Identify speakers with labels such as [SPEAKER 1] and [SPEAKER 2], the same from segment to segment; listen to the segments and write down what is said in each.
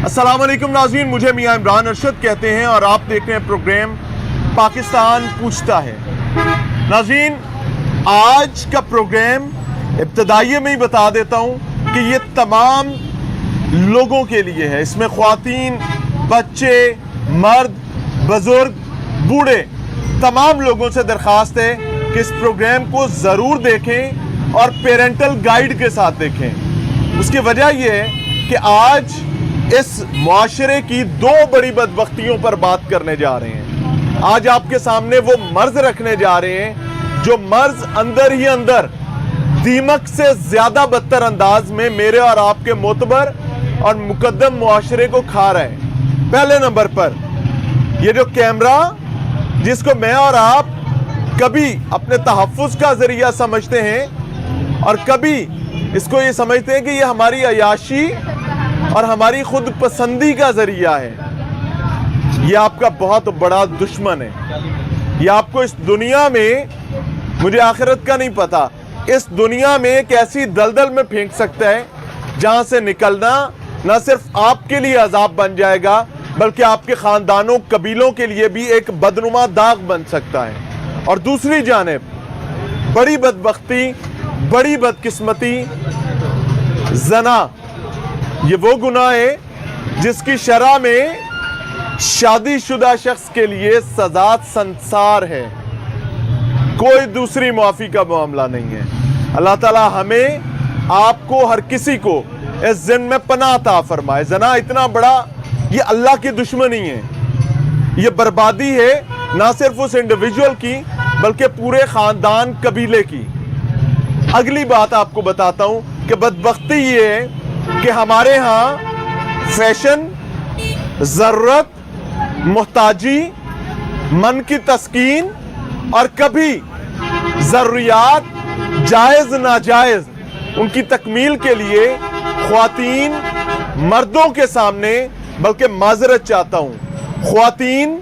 [SPEAKER 1] अस्सलाम वालेकुम नाज़रीन, मुझे मियां इमरान अरशद कहते हैं और आप देख रहे हैं प्रोग्राम पाकिस्तान पूछता है। नाज़रीन, आज का प्रोग्राम इब्तिदाइये में ही बता देता हूं कि ये तमाम लोगों के लिए है। इसमें ख्वातीन, बच्चे, मर्द, बुजुर्ग, बूढ़े, तमाम लोगों से दरख्वास्त है कि इस प्रोग्राम को ज़रूर देखें और पेरेंटल गाइड के साथ देखें। उसकी वजह यह है कि आज इस मुआशरे की दो बड़ी बदबख्तियों पर बात करने जा रहे हैं। आज आपके सामने वो मर्ज रखने जा रहे हैं जो मर्ज अंदर ही अंदर दीमक से ज्यादा बदतर अंदाज में मेरे और आपके मोतबर और मुकद्दम मुआशरे को खा रहे हैं। पहले नंबर पर ये जो कैमरा, जिसको मैं और आप कभी अपने तहफ़्फ़ुज़ का जरिया समझते हैं और कभी इसको ये समझते हैं कि ये हमारी अयाशी और हमारी खुद पसंदी का जरिया है, ये आपका बहुत बड़ा दुश्मन है। ये आपको इस दुनिया में, मुझे आखिरत का नहीं पता, इस दुनिया में एक ऐसी दलदल में फेंक सकता है जहां से निकलना न सिर्फ आपके लिए अजाब बन जाएगा बल्कि आपके खानदानों, कबीलों के लिए भी एक बदनुमा दाग बन सकता है। और दूसरी जानिब बड़ी बदबख्ती, बड़ी बदकिस्मती, जना, ये वो गुनाह है जिसकी शरअ में शादीशुदा शख्स के लिए सजा संसार है, कोई दूसरी मुआफी का मामला नहीं है। अल्लाह ताला हमें, आपको, हर किसी को इस जिन में पनाह अता फरमाए। जना इतना बड़ा, ये अल्लाह की दुश्मनी है, ये बर्बादी है ना सिर्फ उस इंडिविजुअल की बल्कि पूरे खानदान, कबीले की। अगली बात आपको बताता हूं कि बदबख्ती ये है कि हमारे यहाँ फैशन, ज़रूरत, मोहताजी, मन की तस्कीन और कभी ज़रूरियात जायज़ नाजायज़ उनकी तकमील के लिए ख्वातीन मर्दों के सामने, बल्कि माजरत चाहता हूँ, ख्वातीन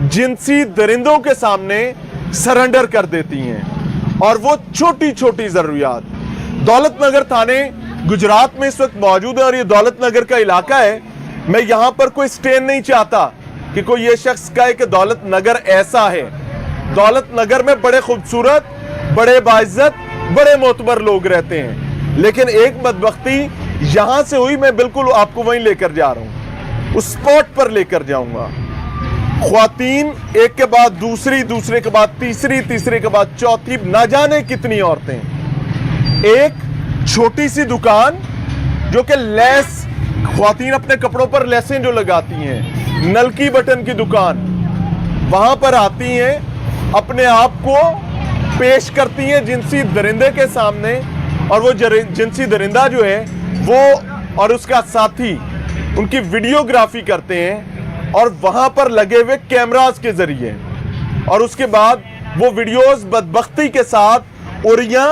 [SPEAKER 1] जिनसी दरिंदों के सामने सरेंडर कर देती हैं। और वो छोटी छोटी ज़रूरियात, दौलत नगर थाने गुजरात में इस वक्त मौजूद है और ये दौलत नगर का इलाका है। मैं यहां पर कोई स्टेन नहीं चाहता कि कोई ये शख्स कहे कि दौलत नगर ऐसा है। दौलत नगर में बड़े खूबसूरत, बड़े बाइज्जत, बड़े मोतबर लोग रहते हैं, लेकिन एक बदबख्ती यहां से हुई, मैं बिल्कुल आपको वहीं लेकर जा रहा हूं, उस स्पॉट पर लेकर जाऊंगा। ख्वातीन एक के बाद दूसरी, दूसरे के बाद तीसरी, तीसरे के बाद चौथी, ना जाने कितनी औरतें। एक छोटी सी दुकान जो कि लेस, ख्वातीन अपने कपड़ों पर लेसें जो लगाती हैं, नलकी बटन की दुकान, वहां पर आती हैं, अपने आप को पेश करती हैं जिनसी दरिंदे के सामने, और वो जिनसी दरिंदा जो है वो और उसका साथी उनकी वीडियोग्राफी करते हैं और वहां पर लगे हुए कैमरास के जरिए, और उसके बाद वो वीडियोस बदबख्ती के साथ उरियां,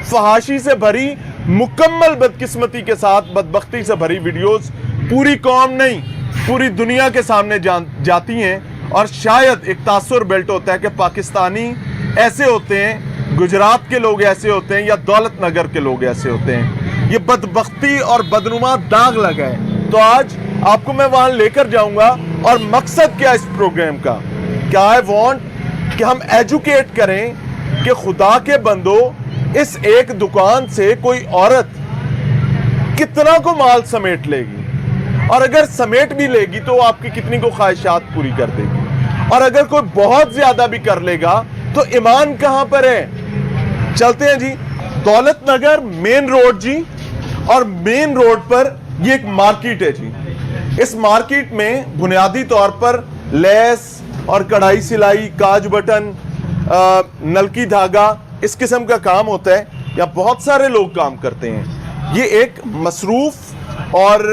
[SPEAKER 1] फहाशी से भरी, मुकम्मल बदकिस्मती के साथ बदबख्ती से भरी वीडियोस पूरी कौम नहीं, पूरी दुनिया के सामने जाती हैं। और शायद एक तासुर बेल्ट होता है कि पाकिस्तानी ऐसे होते हैं, गुजरात के लोग ऐसे होते हैं, या दौलत नगर के लोग ऐसे होते हैं। ये बदबख्ती और बदनुमा दाग लगा है। तो आज आपको मैं वहां लेकर जाऊंगा, और मकसद क्या इस प्रोग्राम का, क्या आई वांट कि हम एजुकेट करें कि खुदा के बंदो, इस एक दुकान से कोई औरत कितना को माल समेट लेगी, और अगर समेट भी लेगी तो आपकी कितनी को ख्वाहिशात पूरी कर देगी, और अगर कोई बहुत ज्यादा भी कर लेगा तो ईमान कहां पर है। चलते हैं जी, दौलत नगर मेन रोड जी, और मेन रोड पर ये एक मार्केट है जी। इस मार्केट में बुनियादी तौर पर लेस और कढ़ाई सिलाई, काज बटन, नलकी धागा, इस किस्म का काम होता है, या बहुत सारे लोग काम करते हैं। ये एक मसरूफ और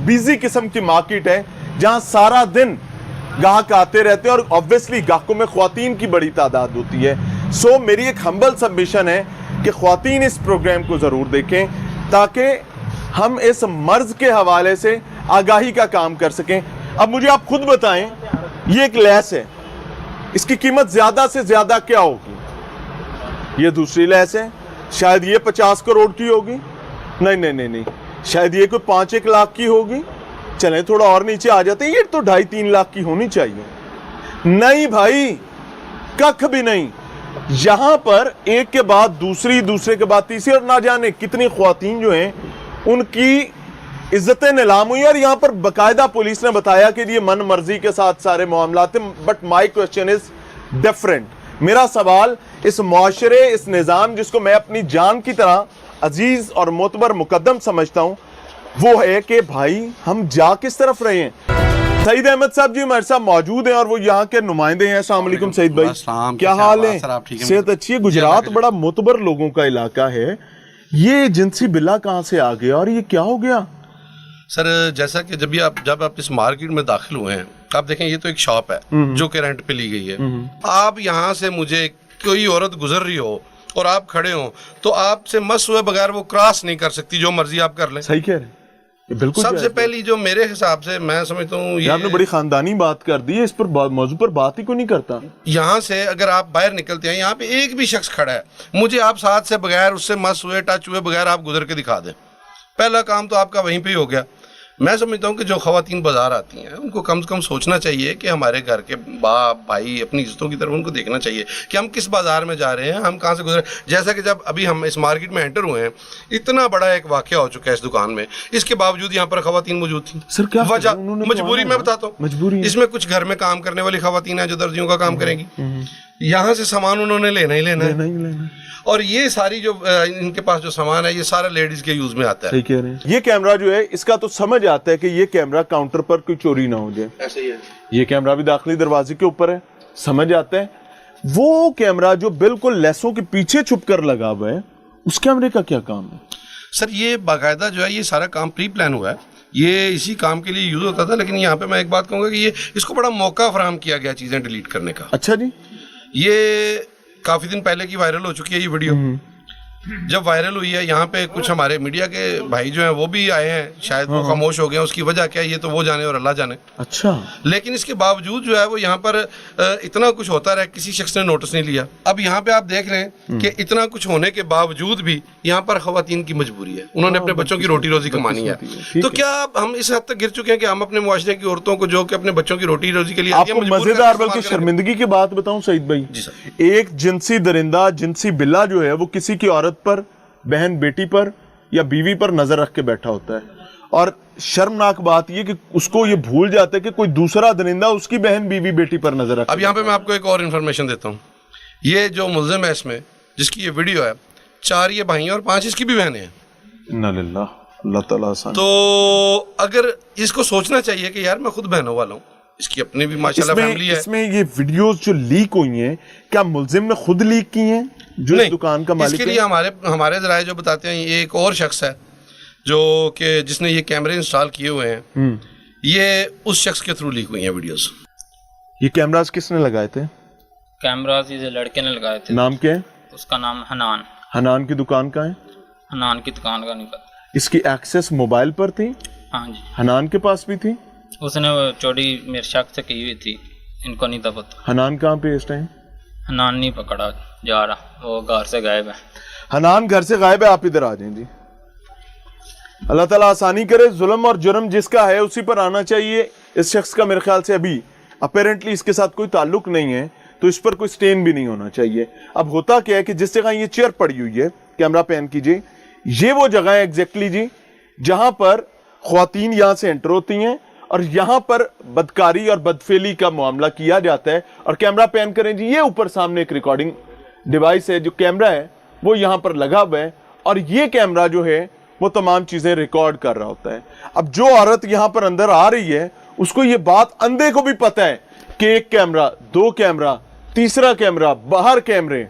[SPEAKER 1] बिजी किस्म की मार्केट है जहां सारा दिन गाहक आते रहते हैं, और ऑब्वियसली गाहकों में ख्वातीन की बड़ी तादाद होती है। सो मेरी एक हम्बल सबमिशन है कि ख्वातीन इस प्रोग्राम को ज़रूर देखें ताकि हम इस मर्ज के हवाले से आगाही का काम कर सकें। अब मुझे आप खुद बताएं, ये एक लेस है, इसकी कीमत ज़्यादा से ज़्यादा क्या होगी? ये दूसरी लेस है, शायद ये 50 करोड़ की होगी, नहीं, शायद ये कोई 5-1 लाख की होगी, चलें थोड़ा और नीचे आ जाते हैं, ये तो 2.5-3 लाख की होनी चाहिए। नहीं भाई, कख भी नहीं। यहां पर एक के बाद दूसरी, दूसरे के बाद तीसरी, और ना जाने कितनी ख्वातीन जो हैं उनकी इज्जतें नीलाम हुई। और यहां पर बाकायदा पुलिस ने बताया कि ये मन मर्जी के साथ सारे मामलात हैं। But my question is different. मेरा सवाल इस मुआशरे, इस निज़ाम जिसको मैं अपनी जान की तरह अजीज और मोतबर मुकद्दम समझता हूं, वो है कि भाई हम जा किस तरफ रहे हैं। सईद अहमद साहब जी हमारे साथ मौजूद हैं और वो यहाँ के नुमाइंदे हैं। अस्सलाम वालेकुम सईद भाई, क्या हाल है? सेहत अच्छी है? गुजरात बड़ा मोतबर लोगों का इलाका है। ये जिनसी बिल्ला कहाँ से आ गया और ये क्या हो गया?
[SPEAKER 2] सर जैसा कि जब आप इस मार्केट में दाखिल हुए हैं, आप देखें ये तो एक शॉप है जो कि रेंट पे ली गई है। आप यहाँ से, मुझे कोई औरत गुजर रही हो और आप खड़े हो तो आपसे मस हुए बगैर वो क्रॉस नहीं कर सकती, जो मर्जी आप कर लें।
[SPEAKER 1] सही कह रहे हैं, बिल्कुल।
[SPEAKER 2] सबसे पहली जो मेरे हिसाब से मैं समझता हूँ, ये
[SPEAKER 1] आपने बड़ी खानदानी बात कर दी है, इस पर मौजू पर बात ही क्यों नहीं करता? यहाँ
[SPEAKER 2] से अगर आप बाहर निकलते हैं, यहाँ पे एक भी शख्स खड़ा है, मुझे आप साथ से बगैर, उससे मस हुए, टच हुए बगैर आप गुजर के दिखा दें, पहला काम तो आपका वहीं पे ही हो गया। मैं समझता हूँ कि जो ख़वातीन बाजार आती हैं उनको कम से कम सोचना चाहिए कि हमारे घर के बाप भाई अपनी इज्जतों की तरफ उनको देखना चाहिए कि हम किस बाजार में जा रहे हैं, हम कहाँ से गुजरे। जैसा कि जब अभी हम इस मार्केट में एंटर हुए हैं, इतना बड़ा एक वाक़या हो चुका है इस दुकान में, इसके बावजूद यहाँ पर ख़वातीन मौजूद थी।
[SPEAKER 1] सर क्या
[SPEAKER 2] वजह? मजबूरी। मैं बताता हूँ,
[SPEAKER 1] मजबूरी।
[SPEAKER 2] इसमें कुछ घर में काम करने वाली ख़वातीन हैं जो दर्जियों का काम करेंगी, यहाँ से सामान उन्होंने लेना ही लेना है। और ये सारी जो इनके पास जो सामान है, ये सारा लेडीज के यूज में आता है।
[SPEAKER 1] सही कह रहे हैं। ये कैमरा जो है, इसका तो समझ आता है कि ये कैमरा काउंटर पर कोई चोरी ना हो जाए।
[SPEAKER 2] ऐसे ही है।
[SPEAKER 1] ये कैमरा भी दाखिली दरवाजे के ऊपर है, समझ आता है। वो कैमरा जो बिल्कुल लेसों के पीछे छुप कर लगा हुआ है, उस कैमरे का क्या काम है?
[SPEAKER 2] सर ये बाकायदा जो है, ये सारा काम प्री प्लान हुआ है, ये इसी काम के लिए यूज होता था। लेकिन यहाँ पे मैं एक बात कहूँगा कि ये इसको बड़ा मौका फराहम किया गया चीज़ें डिलीट करने का।
[SPEAKER 1] अच्छा जी।
[SPEAKER 2] ये काफ़ी दिन पहले की वायरल हो चुकी है ये वीडियो। जब वायरल हुई है, यहाँ पे कुछ हमारे मीडिया के भाई जो हैं वो भी आए हैं, शायद वो खामोश हो गए। उसकी वजह क्या है ये तो वो जाने और अल्लाह जाने।
[SPEAKER 1] अच्छा।
[SPEAKER 2] लेकिन इसके बावजूद जो है वो यहाँ पर इतना कुछ होता रहा, किसी शख्स ने नोटिस नहीं लिया। अब यहाँ पे आप देख लें कि इतना कुछ होने के बावजूद भी यहाँ पर ख़वातीन की मजबूरी है, उन्होंने अपने बच्चों की रोटी रोजी कमानी है। तो क्या हम इस हद तक गिर चुके हैं कि हम अपने मुआशरे की औरतों को, जो कि अपने बच्चों की रोटी रोजी के लिए,
[SPEAKER 1] आपको मजेदार बल्कि शर्मिंदगी की बात बताऊं सईद भाई, एक जिनसी दरिंदा, जिनसी बिल्ला जो है वो किसी की औरत पर, बहन बेटी पर या बीवी पर नजर रख के बैठा होता है। और शर्मनाक बात ये कि उसको ये भूल जाता है कि कोई दूसरा दरिंदा उसकी बहन बीवी बेटी पर नजर रख।
[SPEAKER 2] अब यहाँ पे मैं आपको एक और इन्फॉर्मेशन देता हूँ। ये जो मुल्जिम है इसमें, जिसकी ये वीडियो है, 4 ये भाई हैं और 5 इसकी भी बहनें हैं।
[SPEAKER 1] इन्ना लिल्लाह, अल्लाह ताला आसान।
[SPEAKER 2] तो अगर इसको सोचना चाहिए कि यार मैं खुद बहनों वाला हूँ, इसकी अपनी भी माशाल्लाह फैमिली है। इसमें
[SPEAKER 1] ये वीडियोस जो लीक हुई हैं, क्या मुल्जिम ने खुद लीक की हैं? जो इस दुकान का मालिक
[SPEAKER 2] इसके लिए हमारे ज़राए जो बताते हैं, ये एक और शख्स है जो कि जिसने ये कैमरे इंस्टॉल किए हुए हैं, ये उस शख्स के थ्रू लीक हुई हैं वीडियोस।
[SPEAKER 1] ये कैमरास किसने लगाए थे?
[SPEAKER 3] कैमरास इस लड़के ने लगाए थे।
[SPEAKER 1] नाम क्या है?
[SPEAKER 3] उसका नाम हनान।
[SPEAKER 1] हनान की दुकान का है?
[SPEAKER 3] हनान की दुकान का नहीं पता।
[SPEAKER 1] इसकी एक्सेस मोबाइल पर थी?
[SPEAKER 3] हाँ जी।
[SPEAKER 1] हनान के पास भी थी?
[SPEAKER 3] उसने वो चोरी मेरे शक से की हुई थी, इनको नहीं था पता।
[SPEAKER 1] हनान कहाँ पे इस टाइम?
[SPEAKER 3] हनान नहीं पकड़ा जा रहा, वो घर से गायब है।
[SPEAKER 1] हनान घर से गायब है, आप इधर आ जाएं जी। अल्लाह ताला आसानी करे। जुल्म और जुर्म जिसका है उसी पर आना चाहिए। इस शख्स का मेरे ख्याल से अभी अपेरेंटली इसके साथ कोई ताल्लुक नहीं है, तो इस पर कोई स्टेन भी नहीं होना चाहिए। अब होता क्या है कि जिस जगह ये चेयर पड़ी हुई है, कैमरा पैन कीजिए, ये वो जगह है एग्जैक्टली जी जहां पर ख्वातीन यहां से एंटर होती हैं और यहां पर बदकारी और बदफेली का मामला किया जाता है। और कैमरा पैन करें जी, ये ऊपर सामने एक रिकॉर्डिंग डिवाइस है, जो कैमरा है वो यहां पर लगा हुआ है और ये कैमरा जो है वो तमाम चीजें रिकॉर्ड कर रहा होता है। अब जो औरत यहां पर अंदर आ रही है, उसको ये बात अंधे को भी पता है कि एक कैमरा, 2 कैमरा, तीसरा कैमरा, बाहर कैमरे,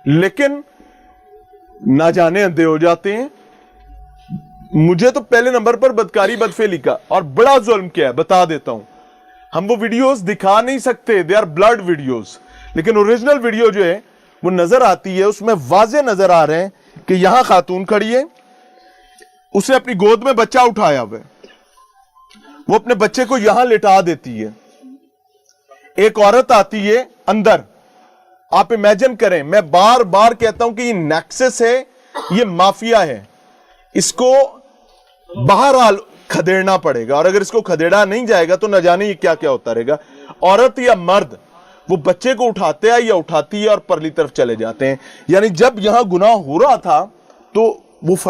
[SPEAKER 1] लेकिन ना जाने अंधे हो जाते हैं। मुझे तो पहले नंबर पर बदकारी बदफेली का और बड़ा जुल्म किया है, बता देता हूं। हम वो वीडियोस दिखा नहीं सकते, दे आर ब्लड वीडियोस, लेकिन ओरिजिनल वीडियो जो है वो नजर आती है, उसमें वाजे नजर आ रहे हैं कि यहां खातून खड़ी है, उसने अपनी गोद में बच्चा उठाया हुआ है, वो अपने बच्चे को यहां लिटा देती है। एक औरत आती है अंदर, आप इमेजिन करें, मैं बार बार कहता हूं कि ये नेक्सस है, ये माफिया है। इसको बहरहाल खदेड़ना पड़ेगा, और अगर इसको खदेड़ा नहीं जाएगा तो न जाने ये क्या क्या होता रहेगा। औरत या मर्द वो बच्चे को उठाते हैं या उठाती है और परली तरफ चले जाते हैं। यानी जब यहां गुनाह हो रहा था तो वो